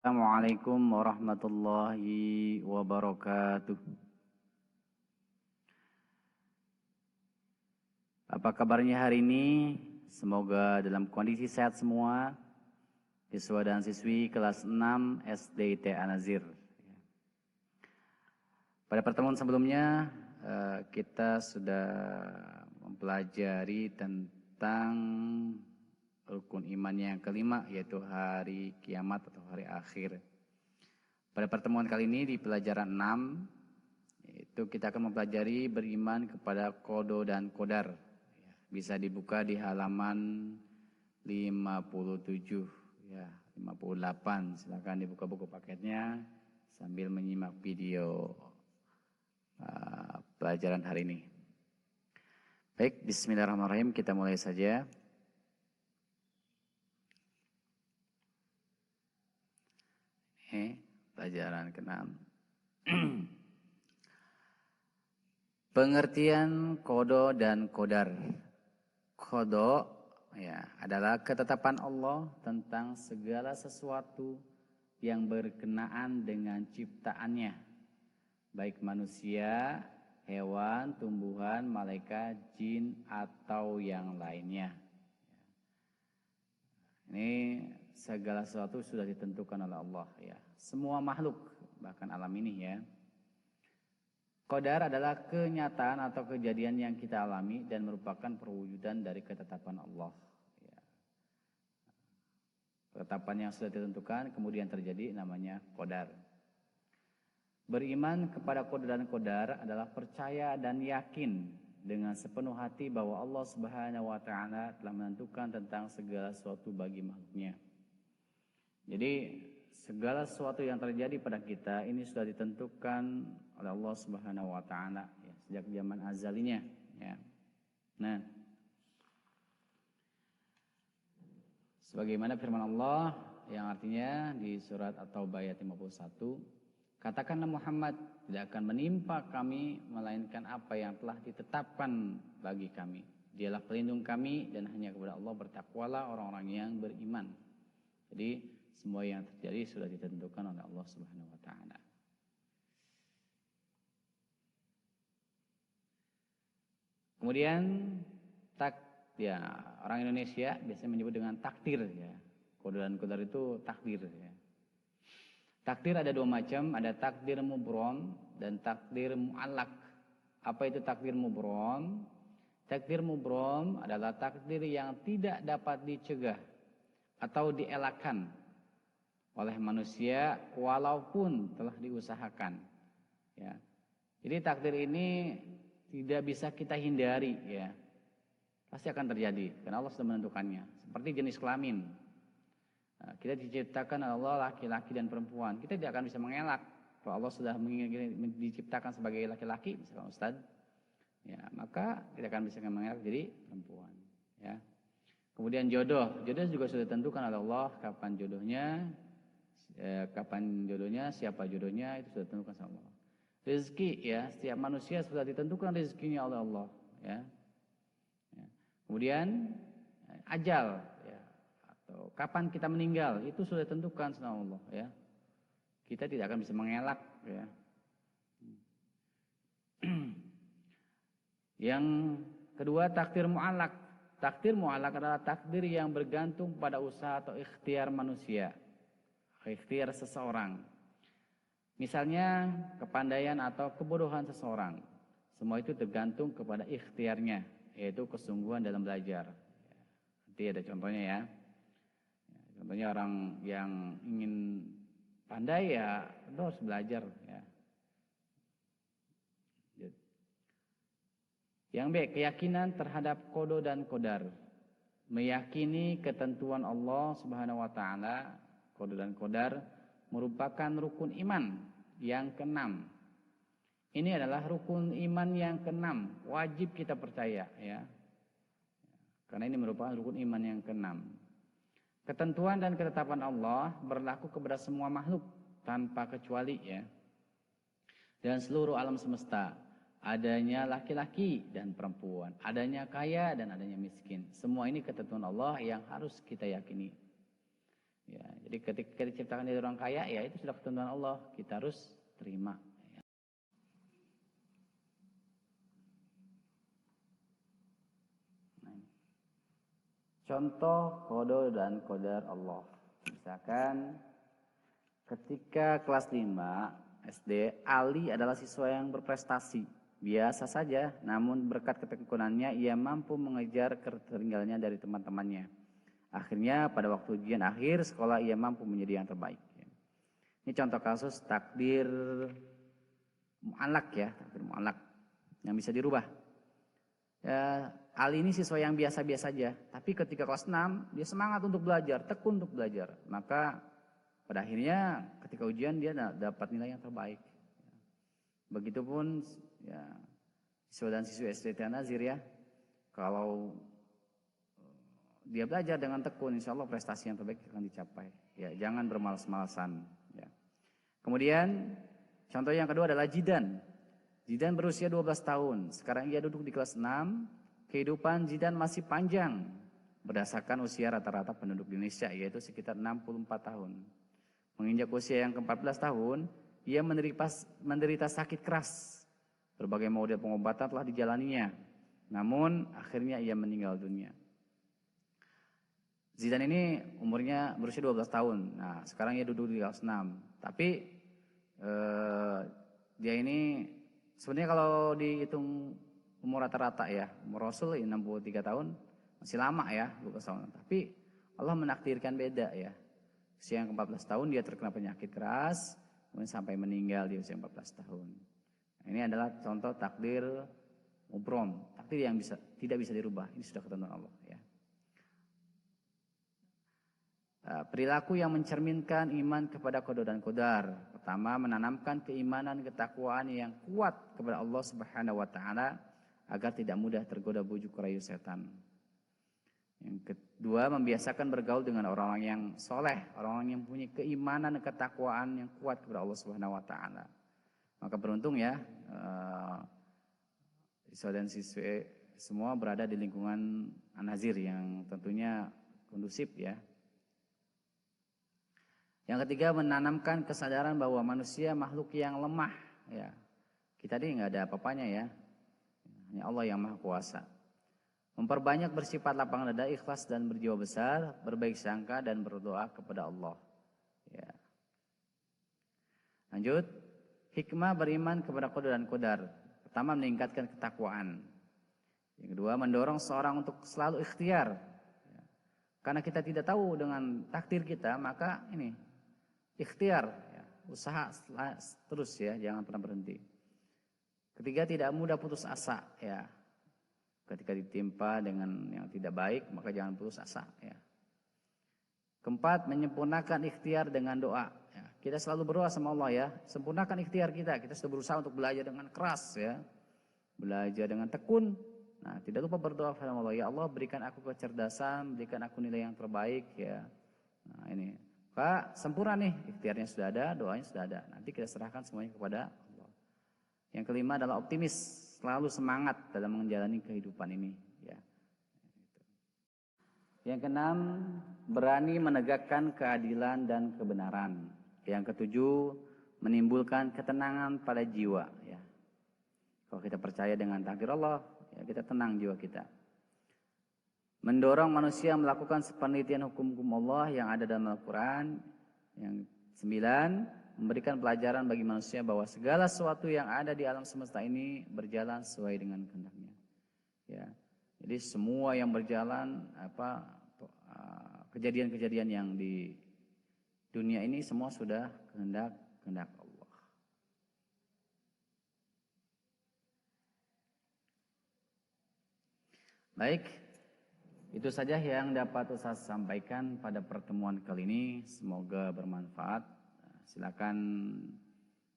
Assalamualaikum warahmatullahi wabarakatuh. Apa kabarnya hari ini? Semoga dalam kondisi sehat semua. Siswa dan siswi kelas 6 SD TA Nazir. Pada pertemuan sebelumnya kita sudah mempelajari tentang rukun iman yang kelima, yaitu hari kiamat atau hari akhir. Pada pertemuan kali ini di pelajaran 6, itu kita akan mempelajari beriman kepada qada dan qadar. Bisa dibuka di halaman 57, ya 58. Silakan dibuka buku paketnya sambil menyimak video pelajaran hari ini. Baik, bismillahirrahmanirrahim, kita mulai saja. Pelajaran ke-6. Pengertian qada dan qadar. Qada adalah ketetapan Allah tentang segala sesuatu yang berkenaan dengan ciptaannya, baik manusia, hewan, tumbuhan, malaikat, jin, atau yang lainnya. Ini segala sesuatu sudah ditentukan oleh Allah, ya. Semua makhluk, bahkan alam ini, ya. Qadar adalah kenyataan atau kejadian yang kita alami dan merupakan perwujudan dari ketetapan Allah, ya. Ketetapan yang sudah ditentukan kemudian terjadi namanya qadar. Beriman kepada qada dan qadar adalah percaya dan yakin dengan sepenuh hati bahwa Allah Subhanahu wa taala telah menentukan tentang segala sesuatu bagi makhluknya. Jadi segala sesuatu yang terjadi pada kita ini sudah ditentukan oleh Allah Subhanahu wa taala, ya, sejak zaman azalinya, ya. Nah, sebagaimana firman Allah yang artinya di surat At-Taubah ayat 51, katakanlah Muhammad, tidak akan menimpa kami melainkan apa yang telah ditetapkan bagi kami. Dialah pelindung kami dan hanya kepada Allah bertakwalah orang-orang yang beriman. Jadi semua yang terjadi sudah ditentukan oleh Allah Subhanahu wa taala. Kemudian orang Indonesia biasanya menyebut dengan takdir, ya. Qada dan qadar itu takdir, ya. Takdir ada dua macam, ada takdir mubrom dan takdir mu'allak. Apa itu takdir mubrom? Takdir mubrom adalah takdir yang tidak dapat dicegah atau dielakkan oleh manusia walaupun telah diusahakan, ya. Jadi takdir ini tidak bisa kita hindari, ya. Pasti akan terjadi karena Allah sudah menentukannya. Seperti jenis kelamin. Nah, kita diciptakan oleh Allah laki-laki dan perempuan. Kita tidak akan bisa mengelak kalau Allah sudah diciptakan sebagai laki-laki, misalkan Ustaz, ya, maka kita akan bisa mengelak jadi perempuan, ya. Kemudian jodoh juga sudah ditentukan oleh Allah kapan jodohnya, siapa jodohnya, itu sudah ditentukan oleh Allah. Rezeki, ya, setiap manusia sudah ditentukan rezekinya oleh Allah, ya. Kemudian ajal, ya, atau kapan kita meninggal, itu sudah ditentukan sama Allah, ya. Kita tidak akan bisa mengelak, ya. Yang kedua, takdir mu'allak. Takdir mu'allak adalah takdir yang bergantung pada usaha atau ikhtiar manusia, ikhtiar seseorang. Misalnya kepandaian atau kebodohan seseorang. Semua itu tergantung kepada ikhtiarnya, yaitu kesungguhan dalam belajar. Nanti ada contohnya, ya. Contohnya orang yang ingin pandai, ya harus belajar, ya. Yang B, keyakinan terhadap qada dan qadar. Meyakini ketentuan Allah Subhanahu wa taala, qada dan qadar merupakan rukun iman yang ke-6. Ini adalah rukun iman yang ke-6, wajib kita percaya, ya. Karena ini merupakan rukun iman yang ke-6. Ketentuan dan ketetapan Allah berlaku kepada semua makhluk tanpa kecuali, ya. Dan seluruh alam semesta, adanya laki-laki dan perempuan, adanya kaya dan adanya miskin. Semua ini ketentuan Allah yang harus kita yakini. Ya, jadi ketika diciptakan dari orang kaya, ya itu sudah ketentuan Allah, kita harus terima. Ya. Nah, contoh qada dan qadar Allah. Misalkan ketika kelas 5 SD, Ali adalah siswa yang berprestasi. Biasa saja, namun berkat ketekunannya ia mampu mengejar ketertinggalannya dari teman-temannya. Akhirnya pada waktu ujian akhir sekolah ia mampu menjadi yang terbaik. Ini contoh kasus takdir mu'allak ya, takdir mu'allak yang bisa dirubah. Ya, Ali ini siswa yang biasa-biasa saja, tapi ketika kelas 6 dia semangat untuk belajar, tekun untuk belajar. Maka pada akhirnya ketika ujian dia dapat nilai yang terbaik. Begitupun ya, siswa dan siswi SD Nazir ya, kalau dia belajar dengan tekun, insya Allah prestasi yang terbaik akan dicapai. Ya, jangan bermalas-malasan. Ya. Kemudian contoh yang kedua adalah Jidan. Jidan berusia 12 tahun. Sekarang ia duduk di kelas 6. Kehidupan Jidan masih panjang berdasarkan usia rata-rata penduduk Indonesia, yaitu sekitar 64 tahun. Menginjak usia yang ke-14 tahun, ia menderita sakit keras. Berbagai model pengobatan telah dijalaninya. Namun akhirnya ia meninggal dunia. Zidan ini umurnya berusia 12 tahun. Nah, sekarang ia duduk di kelas 6. Tapi dia ini sebenarnya kalau dihitung umur rata-rata ya, umur Rasul 63 tahun, masih lama ya, 12 tahun. Tapi Allah menakdirkan beda ya. Usia yang ke-14 tahun dia terkena penyakit keras, kemudian sampai meninggal di usia 14 tahun. Nah, ini adalah contoh takdir mubrom, takdir yang tidak bisa dirubah. Ini sudah ketentuan Allah ya. Perilaku yang mencerminkan iman kepada qada dan qadar. Pertama, menanamkan keimanan ketakwaan yang kuat kepada Allah Subhanahu wa taala agar tidak mudah tergoda bujuk rayu setan. Yang kedua, membiasakan bergaul dengan orang-orang yang soleh, orang-orang yang punya keimanan dan ketakwaan yang kuat kepada Allah Subhanahu wa taala. Maka beruntung ya, siswa dan siswi semua berada di lingkungan An-Nazir yang tentunya kondusif ya. Yang ketiga, menanamkan kesadaran bahwa manusia makhluk yang lemah. Ya, kita ini nggak ada apa-apanya ya, hanya Allah yang maha kuasa. Memperbanyak bersifat lapang dada, ikhlas dan berjiwa besar, berbaik sangka dan berdoa kepada Allah. Ya. Lanjut, hikmah beriman kepada qada dan qadar. Pertama, meningkatkan ketakwaan. Yang kedua, mendorong seorang untuk selalu ikhtiar. Ya. Karena kita tidak tahu dengan takdir kita, maka ini ikhtiar, ya, usaha terus ya, jangan pernah berhenti. Ketiga, tidak mudah putus asa ya. Ketika ditimpa dengan yang tidak baik, maka jangan putus asa ya. Keempat, menyempurnakan ikhtiar dengan doa. Ya. Kita selalu berdoa sama Allah ya, sempurnakan ikhtiar kita. Kita sudah berusaha untuk belajar dengan keras ya, belajar dengan tekun. Nah, tidak lupa berdoa kepada Allah, ya Allah berikan aku kecerdasan, berikan aku nilai yang terbaik ya. Nah ini. Pak, sempurna nih, ikhtiarnya sudah ada, doanya sudah ada. Nanti kita serahkan semuanya kepada Allah. Yang kelima adalah optimis, selalu semangat dalam menjalani kehidupan ini. Ya. Yang keenam, berani menegakkan keadilan dan kebenaran. Yang ketujuh, menimbulkan ketenangan pada jiwa. Ya. Kalau kita percaya dengan takdir Allah, ya kita tenang jiwa kita. Mendorong manusia melakukan penelitian hukum-hukum Allah yang ada dalam Al-Quran. Yang 9, memberikan pelajaran bagi manusia bahwa segala sesuatu yang ada di alam semesta ini berjalan sesuai dengan kehendaknya. Ya, jadi semua yang berjalan kejadian-kejadian yang di dunia ini semua sudah kehendak Allah. Baik. Itu saja yang dapat Ustaz sampaikan pada pertemuan kali ini. Semoga bermanfaat. Silakan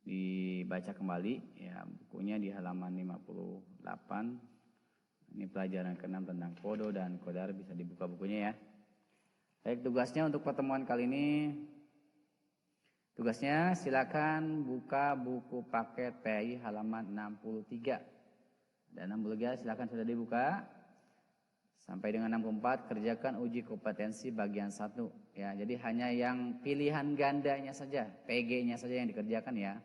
dibaca kembali ya, bukunya di halaman 58. Ini pelajaran ke-6 tentang qada dan qadar, bisa dibuka bukunya ya. Baik, tugasnya untuk pertemuan kali ini, tugasnya silakan buka buku paket PAI halaman 63. Dan 63 silakan sudah dibuka. Sampai dengan 64, kerjakan uji kompetensi bagian 1. Ya, jadi hanya yang pilihan gandanya saja, PG-nya saja yang dikerjakan ya.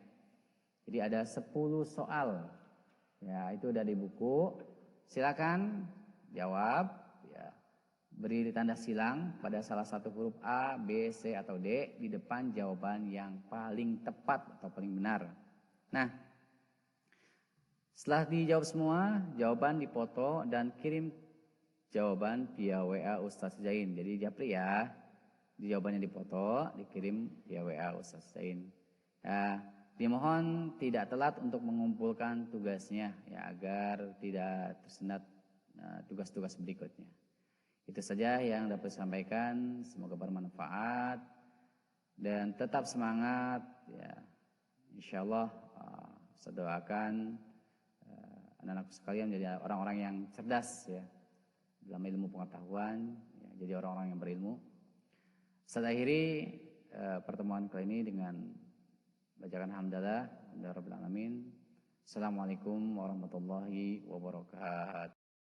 Jadi ada 10 soal. Ya, itu udah di buku. Silakan jawab ya. Beri tanda silang pada salah satu huruf A, B, C atau D di depan jawaban yang paling tepat atau paling benar. Nah, setelah dijawab semua, jawaban dipoto dan kirim jawaban via WA Ustaz Zain. Jadi japri ya. Di jawabannya dipoto, dikirim via WA Ustaz Zain. Ya, dimohon tidak telat untuk mengumpulkan tugasnya ya agar tidak tersendat tugas-tugas berikutnya. Itu saja yang dapat saya sampaikan. Semoga bermanfaat dan tetap semangat ya. Insyaallah saya doakan anak-anakku sekalian jadi orang-orang yang cerdas ya dalam ilmu pengetahuan ya, jadi orang-orang yang berilmu. Saya akhiri pertemuan kali ini dengan bacakan hamdalah Rabbil Alamin. Assalamualaikum warahmatullahi wabarakatuh.